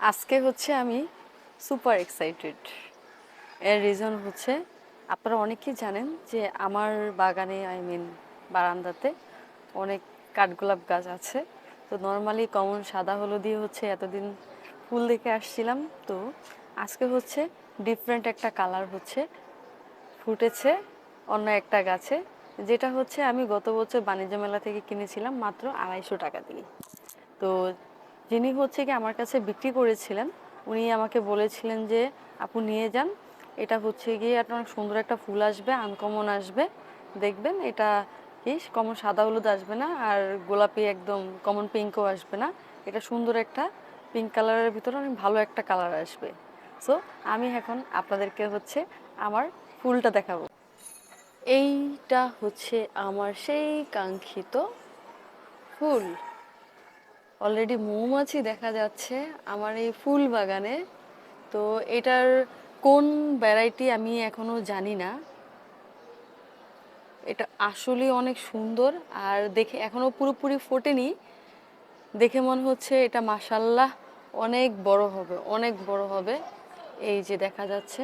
আজকে হচ্ছে আমি সুপার এক্সাইটেড। এর রিজন হচ্ছে আপনারা অনেকেই জানেন যে আমার বাগানে বারান্দাতে অনেক কাঠগোলাপ গাছ আছে। তো নর্মালি কমন সাদা হলুদই হচ্ছে এতদিন ফুল দেখে আসছিলাম। তো আজকে হচ্ছে ডিফারেন্ট একটা কালার হচ্ছে ফুটেছে অন্য একটা গাছে, যেটা হচ্ছে আমি গত বছর বাণিজ্য মেলা থেকে কিনেছিলাম মাত্র 250 টাকা দিয়ে। তো যিনি হচ্ছে কি আমার কাছে বিক্রি করেছিলেন, উনি আমাকে বলেছিলেন যে আপু নিয়ে যান, এটা হচ্ছে গিয়ে আপনার সুন্দর একটা ফুল আসবে, আনকমন আসবে, দেখবেন এটা কি কমন সাদা হলুদ আসবে না, আর গোলাপি একদম কমন পিঙ্কও আসবে না, এটা সুন্দর একটা পিঙ্ক কালারের ভিতরে অনেক ভালো একটা কালার আসবে। সো আমি এখন আপনাদেরকে হচ্ছে আমার ফুলটা দেখাবো। এইটা হচ্ছে আমার সেই কাঙ্ক্ষিত ফুল। অলরেডি মৌমাছি দেখা যাচ্ছে আমার এই ফুল বাগানে। তো এটার কোন ভ্যারাইটি আমি এখনো জানি না। এটা আসলে অনেক সুন্দর, আর দেখে এখনো পুরোপুরি ফোটেনি, দেখে মনে হচ্ছে এটা মাশাল্লাহ অনেক বড় হবে, অনেক বড় হবে। এই যে দেখা যাচ্ছে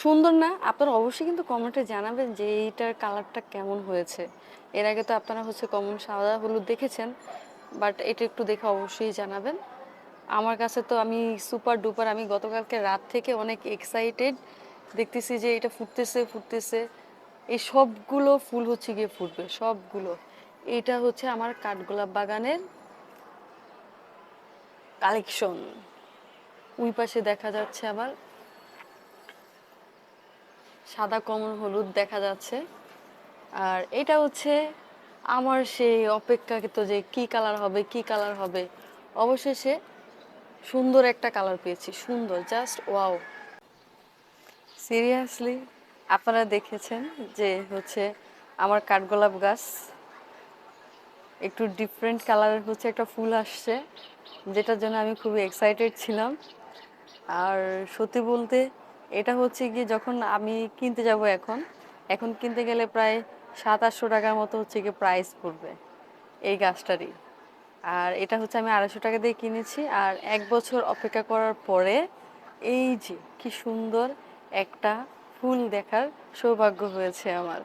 সুন্দর না? আপনারা অবশ্যই কিন্তু কমেন্টে জানাবেন যে এইটার কালারটা কেমন হয়েছে। এর আগে তো আপনারা হচ্ছে কমন সাদা হলুদ দেখেছেন, বাট এটা একটু দেখে অবশ্যই জানাবেন। আমার কাছে তো আমি সুপার ডুপার, আমি গতকালকে রাত থেকে অনেক এক্সাইটেড, দেখতেছি যে এটা ফুটতেছে ফুটতেছে, এই সবগুলো ফুল হচ্ছে গিয়ে ফুটবে সবগুলো। এটা হচ্ছে আমার কাঠগোলাপ বাগানের কালেকশন। ওই পাশে দেখা যাচ্ছে আবার সাদা কমল হলুদ দেখা যাচ্ছে। আর এটা হচ্ছে আমার সেই অপেক্ষাকৃত যে কি কালার হবে কি কালার হবে, অবশেষে সুন্দর একটা কালার পেয়েছি, সুন্দর, জাস্ট ওয়াও। সিরিয়াসলি আপনারা দেখেছেন যে হচ্ছে আমার কাঠগোলাপ গাছ একটু ডিফারেন্ট কালারের হচ্ছে একটা ফুল আসছে, যেটার জন্য আমি খুবই এক্সাইটেড ছিলাম। আর সত্যি বলতে এটা হচ্ছে গিয়ে যখন আমি কিনতে যাব, এখন এখন কিনতে গেলে প্রায় 700-800 টাকার মতো হচ্ছে গিয়ে প্রাইস পড়বে এই গাছটারই। আর এটা হচ্ছে আমি 250 টাকা দিয়ে কিনেছি, আর 1 বছর অপেক্ষা করার পরে এই যে কি সুন্দর একটা ফুল দেখার সৌভাগ্য হয়েছে আমার।